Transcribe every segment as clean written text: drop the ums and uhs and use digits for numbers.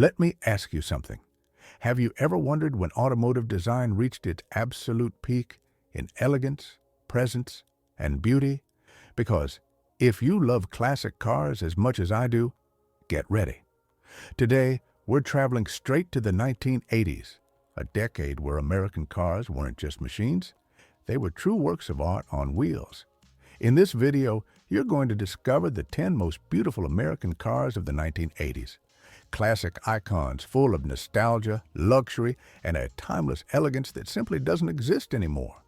Let me ask you something. Have you ever wondered when automotive design reached its absolute peak in elegance, presence, and beauty? Because if you love classic cars as much as I do, get ready. Today, we're traveling straight to the 1980s, a decade where American cars weren't just machines, they were true works of art on wheels. In this video, you're going to discover the 10 most beautiful American cars of the 1980s. Classic icons full of nostalgia, luxury, and a timeless elegance that simply doesn't exist anymore.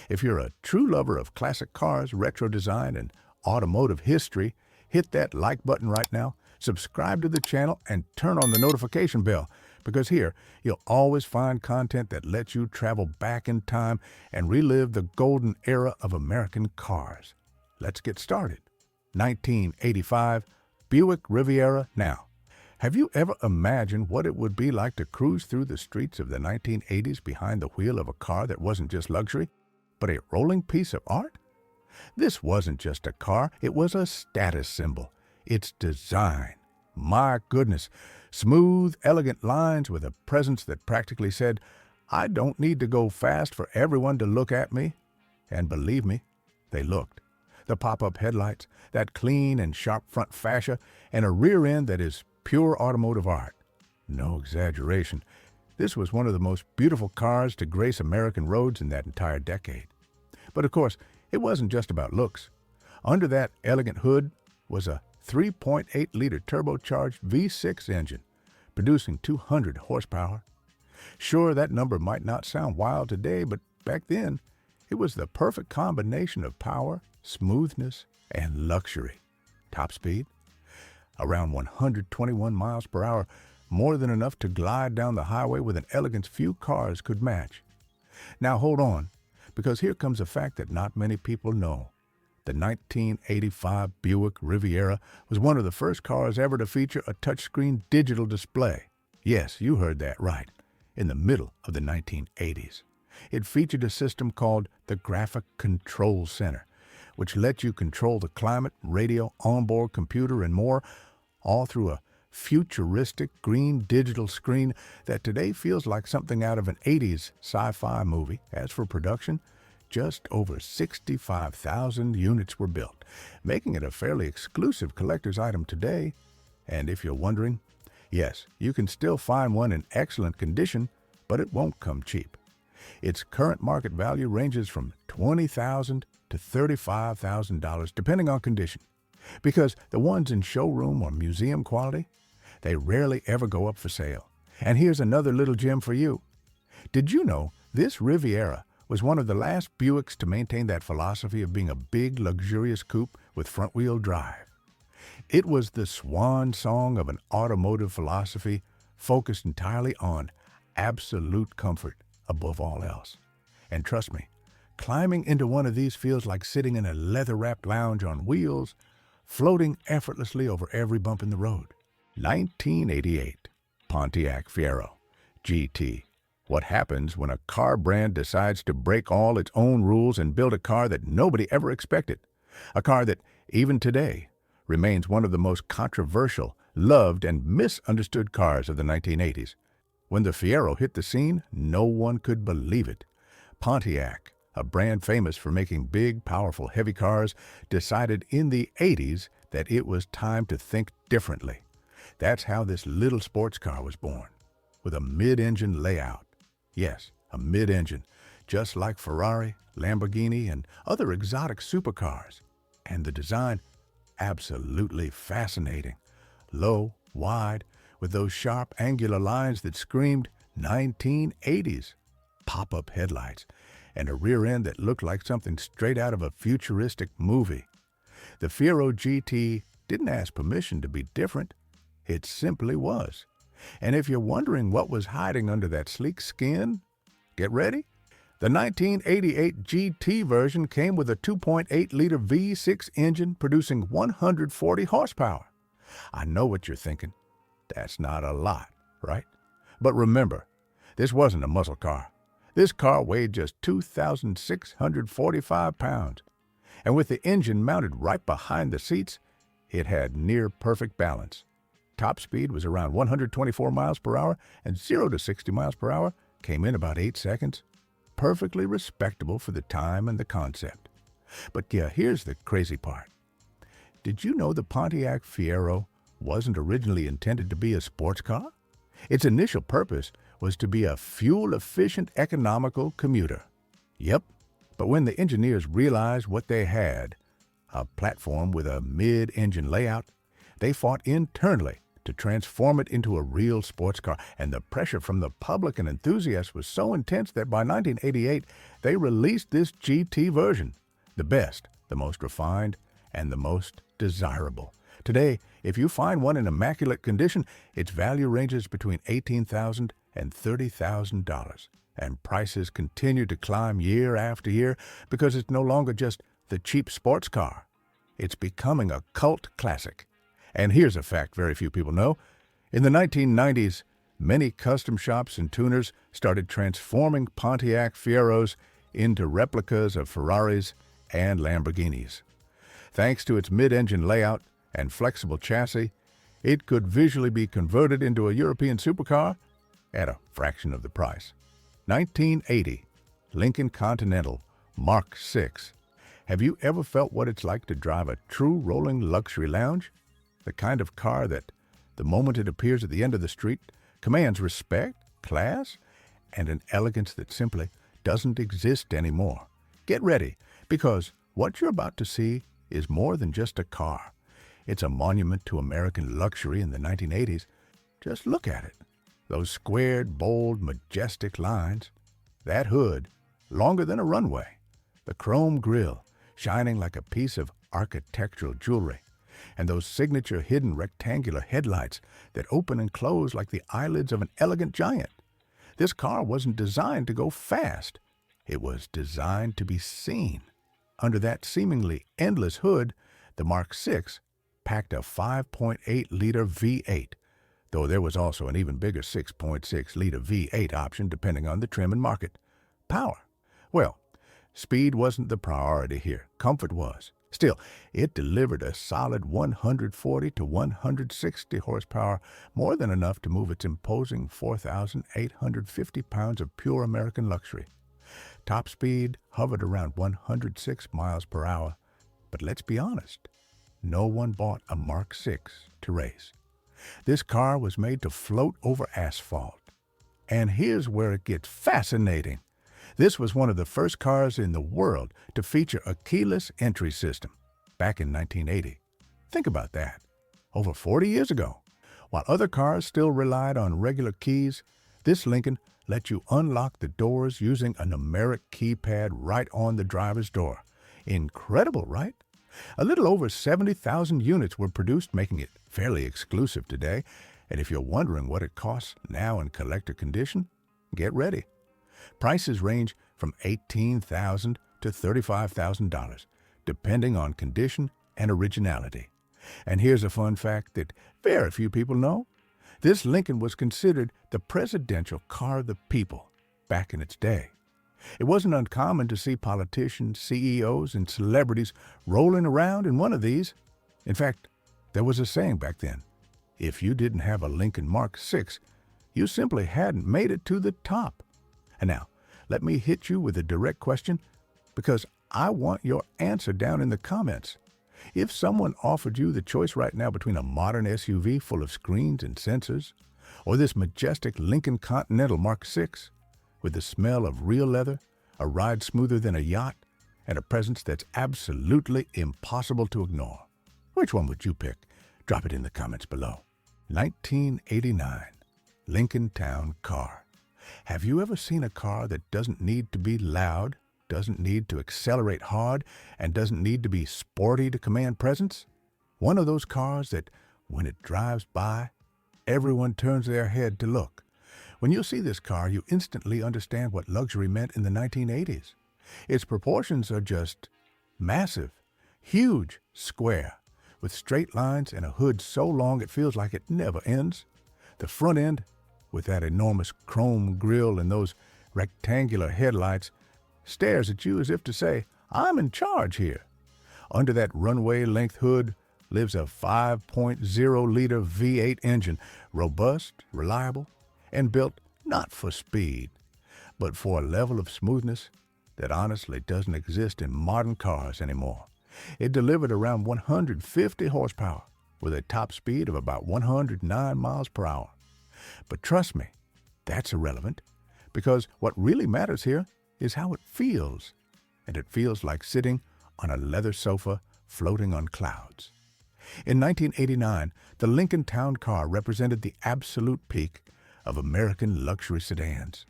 If you're a true lover of classic cars, retro design, and automotive history, hit that like button right now, subscribe to the channel, and turn on the notification bell, because here you'll always find content that lets you travel back in time and relive the golden era of American cars. Let's get started. 1985 Buick Riviera. Now, have you ever imagined what it would be like to cruise through the streets of the 1980s behind the wheel of a car that wasn't just luxury, but a rolling piece of art? This wasn't just a car, it was a status symbol. Its design, my goodness, smooth, elegant lines with a presence that practically said, I don't need to go fast for everyone to look at me. And believe me, they looked. The pop-up headlights, that clean and sharp front fascia, and a rear end that is pure automotive art. No exaggeration. This was one of the most beautiful cars to grace American roads in that entire decade. But of course, it wasn't just about looks. Under that elegant hood was a 3.8-liter turbocharged V6 engine, producing 200 horsepower. Sure, that number might not sound wild today, but back then, it was the perfect combination of power, smoothness, and luxury. Top speed? Around 121 miles per hour, more than enough to glide down the highway with an elegance few cars could match. Now hold on, because here comes a fact that not many people know. The 1985 Buick Riviera was one of the first cars ever to feature a touchscreen digital display. Yes, you heard that right, in the middle of the 1980s. It featured a system called the Graphic Control Center, which let you control the climate, radio, onboard computer, and more, all through a futuristic green digital screen that today feels like something out of an 80s sci-fi movie. As for production, just over 65,000 units were built, making it a fairly exclusive collector's item today. And if you're wondering, yes, you can still find one in excellent condition, but it won't come cheap. Its current market value ranges from $20,000 to $35,000, depending on condition. Because the ones in showroom or museum quality, they rarely ever go up for sale. And here's another little gem for you. Did you know this Riviera was one of the last Buicks to maintain that philosophy of being a big, luxurious coupe with front-wheel drive? It was the swan song of an automotive philosophy focused entirely on absolute comfort above all else. And trust me, climbing into one of these feels like sitting in a leather-wrapped lounge on wheels, floating effortlessly over every bump in the road. 1988 Pontiac Fiero GT. What happens when a car brand decides to break all its own rules and build a car that nobody ever expected? A car that, even today, remains one of the most controversial, loved, and misunderstood cars of the 1980s. When the Fiero hit the scene, no one could believe it. Pontiac, a brand famous for making big, powerful, heavy cars, decided in the 80s that it was time to think differently. That's how this little sports car was born, with a mid-engine layout. Yes, a mid-engine, just like Ferrari, Lamborghini, and other exotic supercars. And the design, absolutely fascinating. Low, wide, with those sharp, angular lines that screamed 1980s. Pop-up headlights, and a rear end that looked like something straight out of a futuristic movie. The Fiero GT didn't ask permission to be different. It simply was. And if you're wondering what was hiding under that sleek skin, get ready. The 1988 GT version came with a 2.8-liter V6 engine producing 140 horsepower. I know what you're thinking. That's not a lot, right? But remember, this wasn't a muscle car. This car weighed just 2,645 pounds. And with the engine mounted right behind the seats, it had near perfect balance. Top speed was around 124 miles per hour, and 0 to 60 miles per hour came in about 8 seconds. Perfectly respectable for the time and the concept. But yeah, here's the crazy part. Did you know the Pontiac Fiero wasn't originally intended to be a sports car? Its initial purpose was to be a fuel-efficient, economical commuter. Yep, but when the engineers realized what they had, a platform with a mid-engine layout, they fought internally to transform it into a real sports car, and the pressure from the public and enthusiasts was so intense that by 1988, they released this GT version, the best, the most refined, and the most desirable. Today, if you find one in immaculate condition, its value ranges between $18,000 and $30,000, and prices continue to climb year after year because it's no longer just the cheap sports car. It's becoming a cult classic. And here's a fact very few people know. In the 1990s, many custom shops and tuners started transforming Pontiac Fieros into replicas of Ferraris and Lamborghinis. Thanks to its mid-engine layout and flexible chassis, it could visually be converted into a European supercar at a fraction of the price. 1980, Lincoln Continental Mark VI. Have you ever felt what it's like to drive a true rolling luxury lounge? The kind of car that, the moment it appears at the end of the street, commands respect, class, and an elegance that simply doesn't exist anymore. Get ready, because what you're about to see is more than just a car. It's a monument to American luxury in the 1980s. Just look at it. Those squared, bold, majestic lines. That hood, longer than a runway. The chrome grille, shining like a piece of architectural jewelry. And those signature hidden rectangular headlights that open and close like the eyelids of an elegant giant. This car wasn't designed to go fast. It was designed to be seen. Under that seemingly endless hood, the Mark VI packed a 5.8-liter V8, though there was also an even bigger 6.6-liter V8 option depending on the trim and market. Power. Well, speed wasn't the priority here. Comfort was. Still, it delivered a solid 140 to 160 horsepower, more than enough to move its imposing 4,850 pounds of pure American luxury. Top speed hovered around 106 miles per hour, but let's be honest, no one bought a Mark VI to race. This car was made to float over asphalt. And here's where it gets fascinating. This was one of the first cars in the world to feature a keyless entry system back in 1980. Think about that. Over 40 years ago. While other cars still relied on regular keys, this Lincoln let you unlock the doors using a numeric keypad right on the driver's door. Incredible, right? A little over 70,000 units were produced, making it fairly exclusive today. And if you're wondering what it costs now in collector condition, get ready. Prices range from $18,000 to $35,000, depending on condition and originality. And here's a fun fact that very few people know. This Lincoln was considered the presidential car of the people back in its day. It wasn't uncommon to see politicians, CEOs, and celebrities rolling around in one of these. In fact, there was a saying back then, if you didn't have a Lincoln Mark VI, you simply hadn't made it to the top. And now, let me hit you with a direct question, because I want your answer down in the comments. If someone offered you the choice right now between a modern SUV full of screens and sensors, or this majestic Lincoln Continental Mark VI, with the smell of real leather, a ride smoother than a yacht, and a presence that's absolutely impossible to ignore, which one would you pick? Drop it in the comments below. 1989, Lincoln Town Car. Have you ever seen a car that doesn't need to be loud, doesn't need to accelerate hard, and doesn't need to be sporty to command presence? One of those cars that, when it drives by, everyone turns their head to look. When you see this car, you instantly understand what luxury meant in the 1980s. Its proportions are just massive, huge, square, with straight lines and a hood so long it feels like it never ends. The front end, with that enormous chrome grille and those rectangular headlights, stares at you as if to say, I'm in charge here. Under that runway-length hood lives a 5.0-liter V8 engine, robust, reliable, and built not for speed, but for a level of smoothness that honestly doesn't exist in modern cars anymore. It delivered around 150 horsepower with a top speed of about 109 miles per hour. But trust me, that's irrelevant, because what really matters here is how it feels. And it feels like sitting on a leather sofa floating on clouds. In 1989, the Lincoln Town Car represented the absolute peak of American luxury sedans.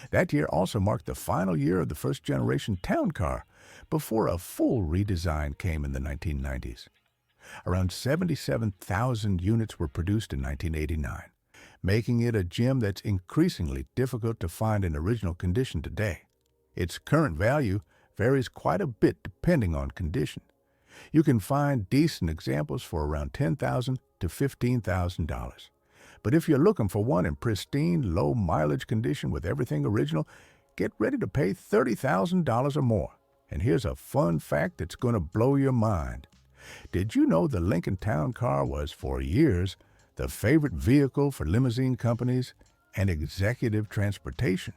That year also marked the final year of the first-generation Town Car before a full redesign came in the 1990s. Around 77,000 units were produced in 1989, making it a gem that's increasingly difficult to find in original condition today. Its current value varies quite a bit depending on condition. You can find decent examples for around $10,000 to $15,000. But if you're looking for one in pristine, low-mileage condition with everything original, get ready to pay $30,000 or more. And here's a fun fact that's going to blow your mind. Did you know the Lincoln Town Car was, for years, the favorite vehicle for limousine companies and executive transportation?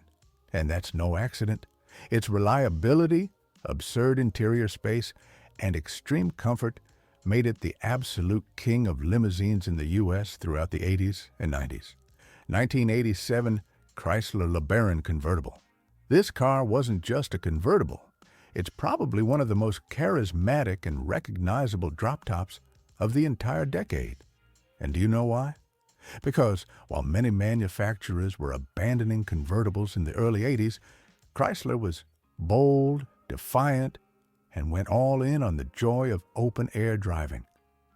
And that's no accident. Its reliability, absurd interior space, and extreme comfort made it the absolute king of limousines in the U.S. throughout the 80s and 90s. 1987 Chrysler Learon Convertible. This car wasn't just a convertible. It's probably one of the most charismatic and recognizable drop tops of the entire decade. And do you know why? Because while many manufacturers were abandoning convertibles in the early 80s, Chrysler was bold, defiant, and went all in on the joy of open-air driving.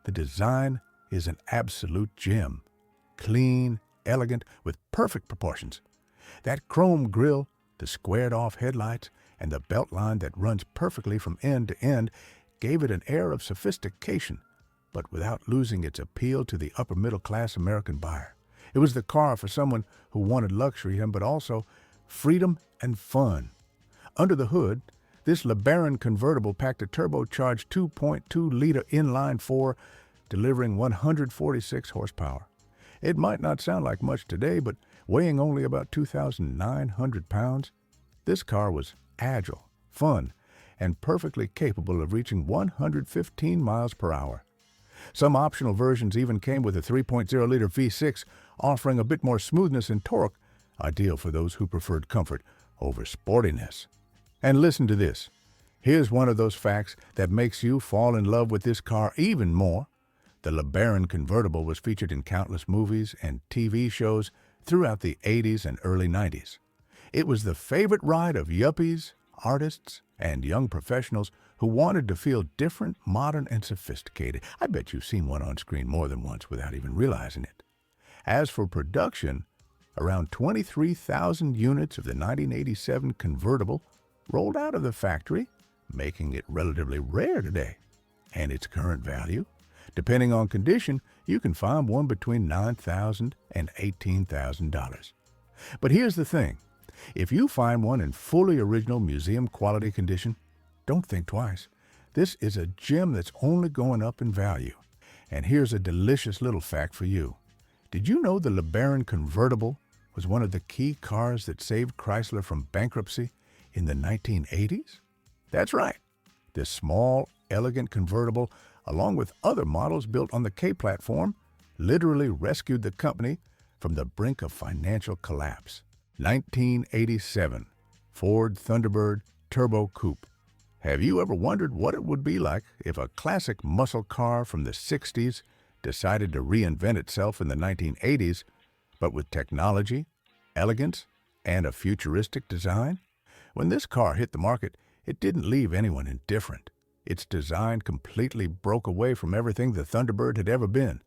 The design is an absolute gem. Clean, elegant, with perfect proportions. That chrome grille, the squared-off headlights, and the beltline that runs perfectly from end to end gave it an air of sophistication, but without losing its appeal to the upper-middle-class American buyer. It was the car for someone who wanted luxury, but also freedom and fun. Under the hood, this Learon convertible packed a turbocharged 2.2-liter inline-4, delivering 146 horsepower. It might not sound like much today, but weighing only about 2,900 pounds, this car was agile, fun, and perfectly capable of reaching 115 miles per hour. Some optional versions even came with a 3.0-liter V6, offering a bit more smoothness and torque, ideal for those who preferred comfort over sportiness. And listen to this. Here's one of those facts that makes you fall in love with this car even more. The Learon Convertible was featured in countless movies and TV shows throughout the 80s and early 90s. It was the favorite ride of yuppies, artists, and young professionals who wanted to feel different, modern, and sophisticated. I bet you've seen one on screen more than once without even realizing it. As for production, around 23,000 units of the 1987 convertible rolled out of the factory, making it relatively rare today. And its current value? Depending on condition, you can find one between $9,000 and $18,000. But here's the thing. If you find one in fully original museum-quality condition, don't think twice. This is a gem that's only going up in value. And here's a delicious little fact for you. Did you know the Learon Convertible was one of the key cars that saved Chrysler from bankruptcy in the 1980s? That's right. This small, elegant convertible, along with other models built on the K platform, literally rescued the company from the brink of financial collapse. 1987 Ford Thunderbird Turbo Coupe. Have you ever wondered what it would be like if a classic muscle car from the 60s decided to reinvent itself in the 1980s, but with technology, elegance, and a futuristic design? When this car hit the market, it didn't leave anyone indifferent. Its design completely broke away from everything the Thunderbird had ever been.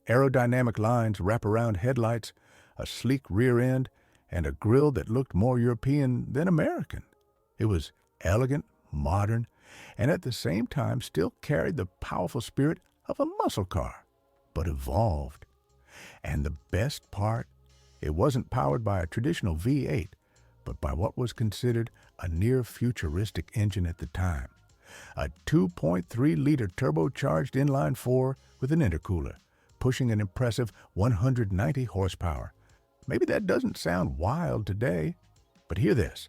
Aerodynamic lines, wraparound headlights, a sleek rear end, and a grille that looked more European than American. It was elegant, modern, and at the same time still carried the powerful spirit of a muscle car, but evolved. And the best part, it wasn't powered by a traditional V8, but by what was considered a near-futuristic engine at the time. A 2.3-liter turbocharged inline-4 with an intercooler, pushing an impressive 190 horsepower. Maybe that doesn't sound wild today, but hear this.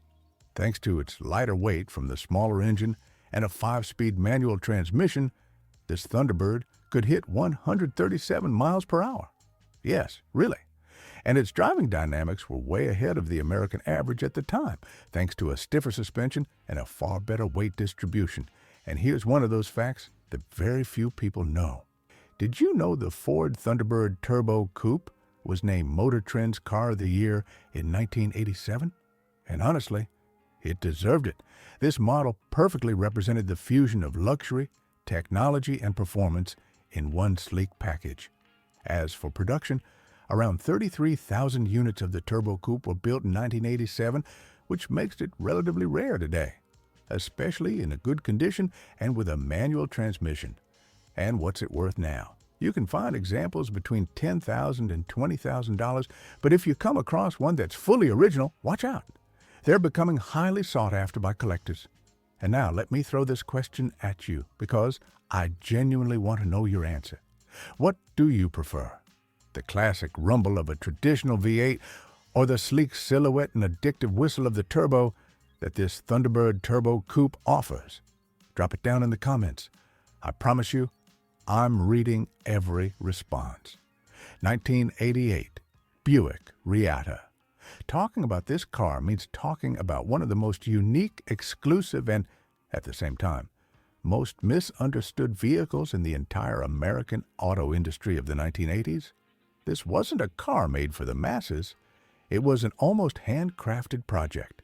Thanks to its lighter weight from the smaller engine and a 5-speed manual transmission, this Thunderbird could hit 137 miles per hour. Yes, really. And its driving dynamics were way ahead of the American average at the time, thanks to a stiffer suspension and a far better weight distribution. And here's one of those facts that very few people know. Did you know the Ford Thunderbird Turbo Coupe was named Motor Trend's Car of the Year in 1987? And honestly, it deserved it. This model perfectly represented the fusion of luxury, technology, and performance in one sleek package. As for production, around 33,000 units of the Turbo Coupe were built in 1987, which makes it relatively rare today, especially in a good condition and with a manual transmission. And what's it worth now? You can find examples between $10,000 and $20,000, but if you come across one that's fully original, watch out. They're becoming highly sought after by collectors. And now let me throw this question at you because I genuinely want to know your answer. What do you prefer? The classic rumble of a traditional V8 or the sleek silhouette and addictive whistle of the turbo that this Thunderbird Turbo Coupe offers? Drop it down in the comments. I promise you, I'm reading every response. 1988, Buick Riata. Talking about this car means talking about one of the most unique, exclusive, and, at the same time, most misunderstood vehicles in the entire American auto industry of the 1980s. This wasn't a car made for the masses. It was an almost handcrafted project,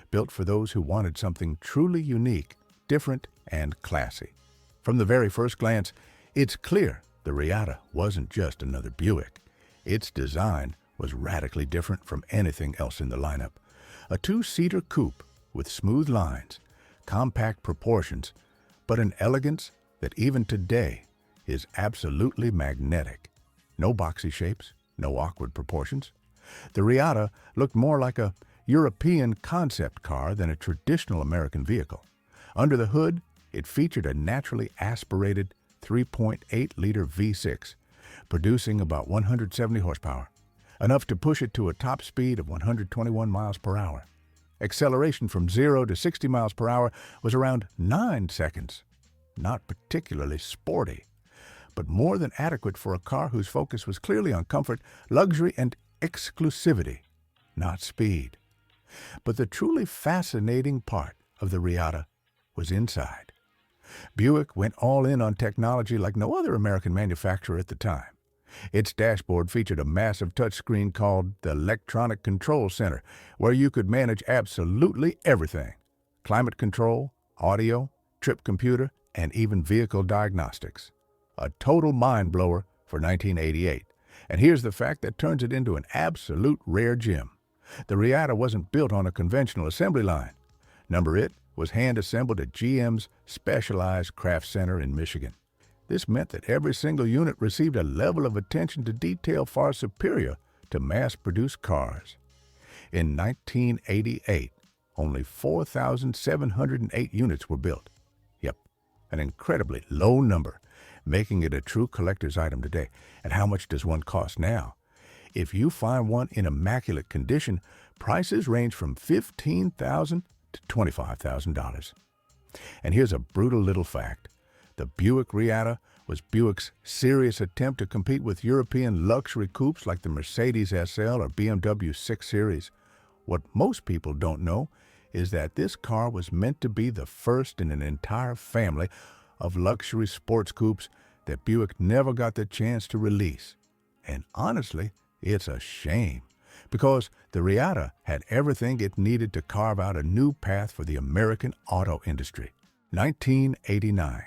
built for those who wanted something truly unique, different, and classy. From the very first glance, it's clear the Riata wasn't just another Buick. Its design was radically different from anything else in the lineup. A 2-seater coupe with smooth lines, compact proportions, but an elegance that even today is absolutely magnetic. No boxy shapes, no awkward proportions. The Riata looked more like a European concept car than a traditional American vehicle. Under the hood, it featured a naturally aspirated 3.8-liter V6, producing about 170 horsepower, enough to push it to a top speed of 121 miles per hour. Acceleration from 0 to 60 miles per hour was around 9 seconds. Not particularly sporty, but more than adequate for a car whose focus was clearly on comfort, luxury, and exclusivity, not speed. But the truly fascinating part of the Riata was inside. Buick went all in on technology like no other American manufacturer at the time. Its dashboard featured a massive touchscreen called the Electronic Control Center, where you could manage absolutely everything: climate control, audio, trip computer, and even vehicle diagnostics. A total mind-blower for 1988. And here's the fact that turns it into an absolute rare gem. The Riata wasn't built on a conventional assembly line. It was hand-assembled at GM's specialized craft center in Michigan. This meant that every single unit received a level of attention to detail far superior to mass-produced cars. In 1988, only 4,708 units were built. Yep, an incredibly low number, making it a true collector's item today. And how much does one cost now? If you find one in immaculate condition, prices range from $15,000 to $25,000. And here's a brutal little fact. The Buick Riata was Buick's serious attempt to compete with European luxury coupes like the Mercedes SL or BMW 6 Series. What most people don't know is that this car was meant to be the first in an entire family of luxury sports coupes that Buick never got the chance to release. And honestly, it's a shame, because the Riata had everything it needed to carve out a new path for the American auto industry. 1989,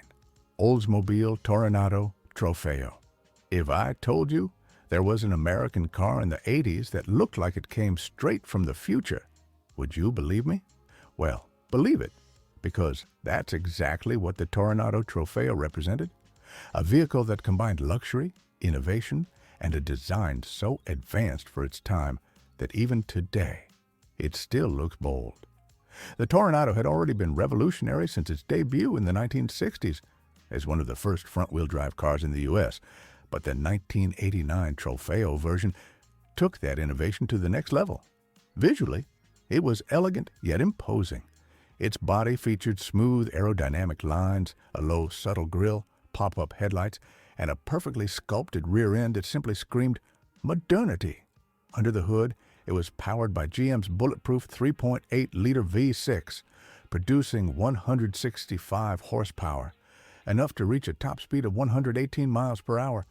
Oldsmobile Tropheo. If I told you there was an American car in the 80s that looked like it came straight from the future, would you believe me? Well, believe it, because that's exactly what the Tropheo represented. A vehicle that combined luxury, innovation, and a design so advanced for its time that even today, it still looks bold. The Toronado had already been revolutionary since its debut in the 1960s as one of the first front-wheel drive cars in the U.S., but the 1989 Tropheo version took that innovation to the next level. Visually, it was elegant yet imposing. Its body featured smooth aerodynamic lines, a low, subtle grille, pop-up headlights, and a perfectly sculpted rear end that simply screamed modernity. Under the hood, it was powered by GM's bulletproof 3.8-liter V6, producing 165 horsepower, enough to reach a top speed of 118 miles per hour.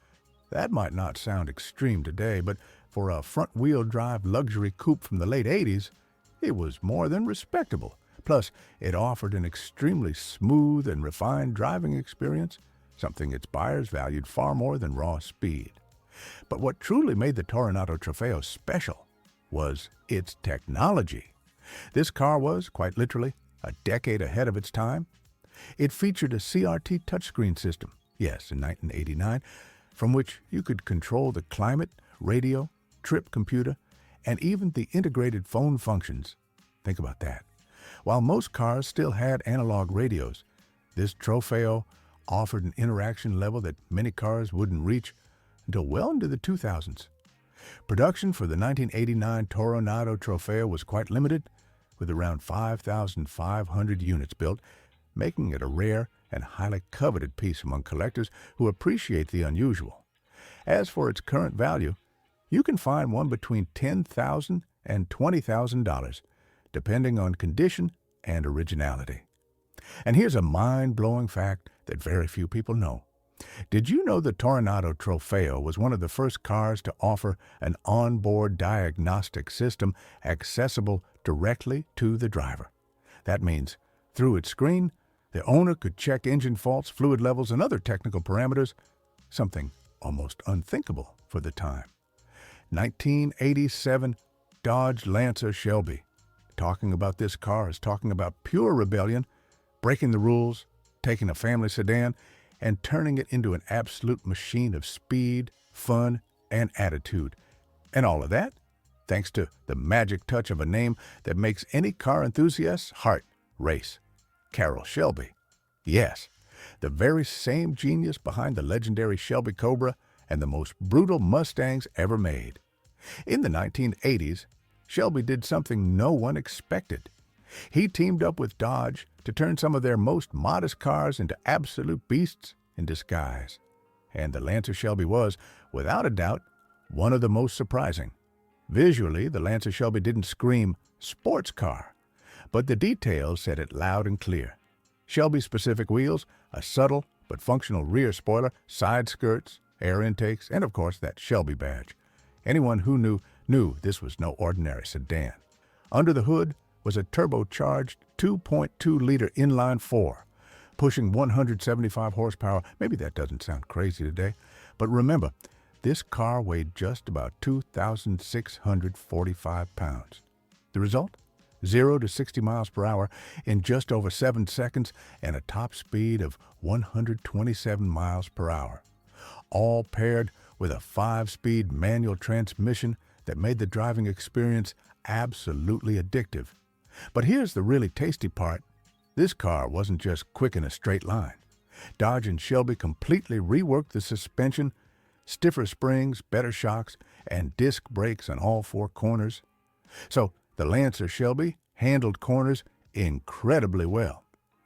That might not sound extreme today, but for a front-wheel drive luxury coupe from the late 80s, it was more than respectable. Plus, it offered an extremely smooth and refined driving experience, something its buyers valued far more than raw speed. But what truly made the Toronado Tropheo special was its technology. This car was, quite literally, a decade ahead of its time. It featured a CRT touchscreen system, yes, in 1989, from which you could control the climate, radio, trip computer, and even the integrated phone functions. Think about that. While most cars still had analog radios, this Tropheo offered an interaction level that many cars wouldn't reach until well into the 2000s. Production for the 1989 Toronado Tropheo was quite limited, with around 5,500 units built, making it a rare and highly coveted piece among collectors who appreciate the unusual. As for its current value, you can find one between $10,000 and $20,000, depending on condition and originality. And here's a mind-blowing fact that very few people know. Did you know the Toronado Tropheo was one of the first cars to offer an onboard diagnostic system accessible directly to the driver? That means, through its screen, the owner could check engine faults, fluid levels, and other technical parameters, something almost unthinkable for the time. 1987 Dodge Lancer Shelby. Talking about this car is talking about pure rebellion, breaking the rules, taking a family sedan, and turning it into an absolute machine of speed, fun, and attitude. And all of that thanks to the magic touch of a name that makes any car enthusiast's heart race. Carroll Shelby. Yes, the very same genius behind the legendary Shelby Cobra and the most brutal Mustangs ever made. In the 1980s, Shelby did something no one expected. He teamed up with Dodge to turn some of their most modest cars into absolute beasts in disguise. And the Lancer Shelby was, without a doubt, one of the most surprising. Visually, the Lancer Shelby didn't scream sports car, but the details said it loud and clear. Shelby-specific wheels, a subtle but functional rear spoiler, side skirts, air intakes, and of course that Shelby badge. Anyone who knew this was no ordinary sedan. Under the hood was a turbocharged 2.2-liter inline-4, pushing 175 horsepower. Maybe that doesn't sound crazy today, but remember, this car weighed just about 2,645 pounds. The result? 0 to 60 miles per hour in just over 7 seconds and a top speed of 127 miles per hour. All paired with a 5-speed manual transmission that made the driving experience absolutely addictive. But here's the really tasty part. This car wasn't just quick in a straight line. Dodge and Shelby completely reworked the suspension, stiffer springs, better shocks, and disc brakes on all 4 corners. So the Lancer Shelby handled corners incredibly well,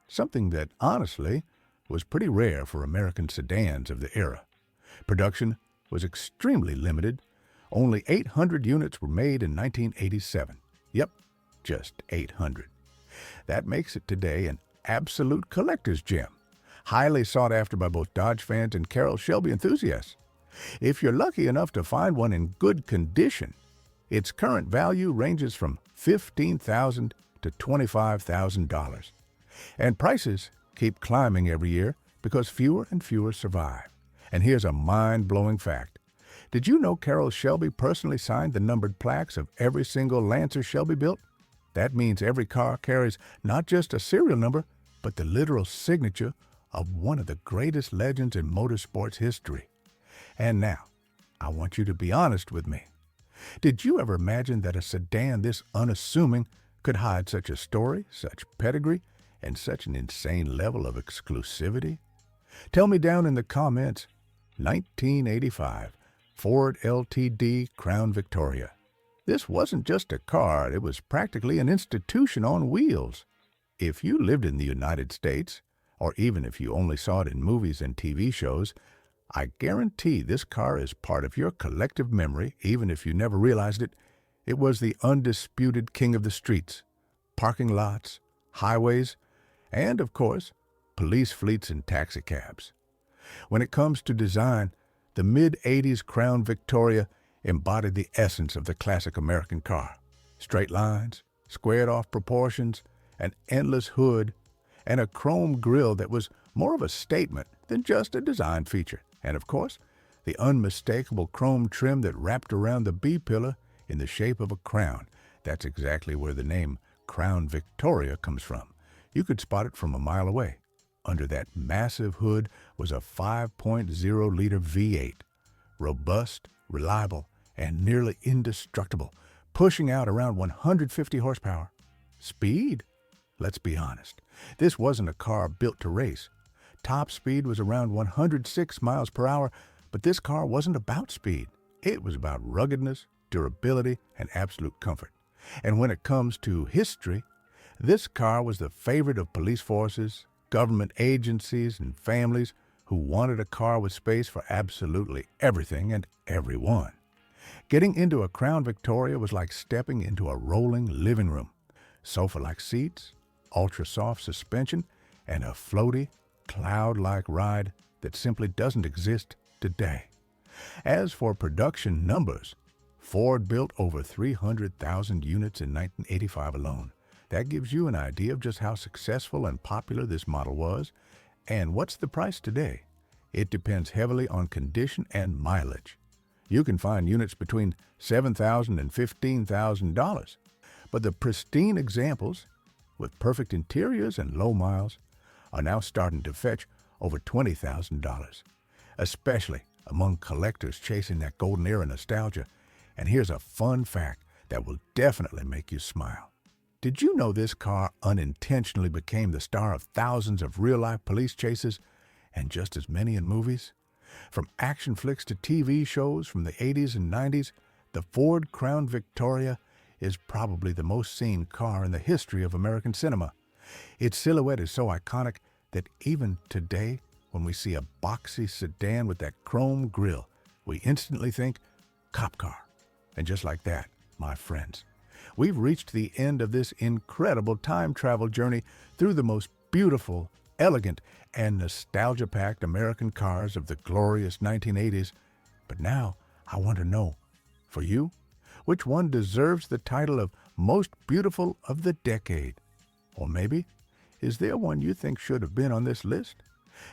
something that honestly was pretty rare for American sedans of the era. Production was extremely limited. Only 800 units were made in 1987. Yep, just 800. That makes it today an absolute collector's gem, highly sought after by both Dodge fans and Carroll Shelby enthusiasts. If you're lucky enough to find one in good condition, its current value ranges from $15,000 to $25,000. And prices keep climbing every year because fewer and fewer survive. And here's a mind-blowing fact. Did you know Carroll Shelby personally signed the numbered plaques of every single Lancer Shelby built? That means every car carries not just a serial number, but the literal signature of one of the greatest legends in motorsports history. And now, I want you to be honest with me. Did you ever imagine that a sedan this unassuming could hide such a story, such pedigree, and such an insane level of exclusivity? Tell me down in the comments. 1985 Ford LTD Crown Victoria. This wasn't just a car, it was practically an institution on wheels. If you lived in the United States, or even if you only saw it in movies and TV shows, I guarantee this car is part of your collective memory, even if you never realized it. It was the undisputed king of the streets, parking lots, highways, and, of course, police fleets and taxicabs. When it comes to design, the mid-80s Crown Victoria embodied the essence of the classic American car. Straight lines, squared-off proportions, an endless hood, and a chrome grille that was more of a statement than just a design feature. And of course, the unmistakable chrome trim that wrapped around the B-pillar in the shape of a crown. That's exactly where the name Crown Victoria comes from. You could spot it from a mile away. Under that massive hood was a 5.0-liter V8, robust, reliable, and nearly indestructible, pushing out around 150 horsepower. Speed? Let's be honest. This wasn't a car built to race. Top speed was around 106 miles per hour, but this car wasn't about speed. It was about ruggedness, durability, and absolute comfort. And when it comes to history, this car was the favorite of police forces, government agencies, and families who wanted a car with space for absolutely everything and everyone. Getting into a Crown Victoria was like stepping into a rolling living room. Sofa-like seats, ultra-soft suspension, and a floaty, cloud-like ride that simply doesn't exist today. As for production numbers, Ford built over 300,000 units in 1985 alone. That gives you an idea of just how successful and popular this model was. And what's the price today? It depends heavily on condition and mileage. You can find units between $7,000 and $15,000, but the pristine examples, with perfect interiors and low miles, are now starting to fetch over $20,000, especially among collectors chasing that golden era nostalgia. And here's a fun fact that will definitely make you smile. Did you know this car unintentionally became the star of thousands of real-life police chases and just as many in movies? From action flicks to TV shows from the 80s and 90s, the Ford Crown Victoria is probably the most seen car in the history of American cinema. Its silhouette is so iconic that even today, when we see a boxy sedan with that chrome grille, we instantly think, cop car. And just like that, my friends, we've reached the end of this incredible time travel journey through the most beautiful, elegant, and nostalgia-packed American cars of the glorious 1980s. But now, I want to know, for you, which one deserves the title of Most Beautiful of the Decade? Or maybe, is there one you think should have been on this list?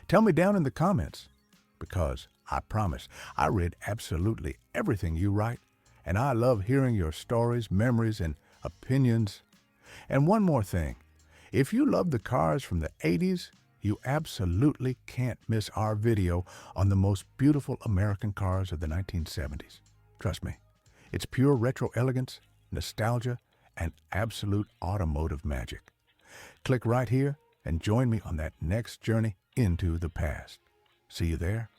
Tell me down in the comments, because I promise I read absolutely everything you write, and I love hearing your stories, memories, and opinions. And one more thing, if you love the cars from the 80s, you absolutely can't miss our video on the most beautiful American cars of the 1970s. Trust me, it's pure retro elegance, nostalgia, and absolute automotive magic. Click right here and join me on that next journey into the past. See you there.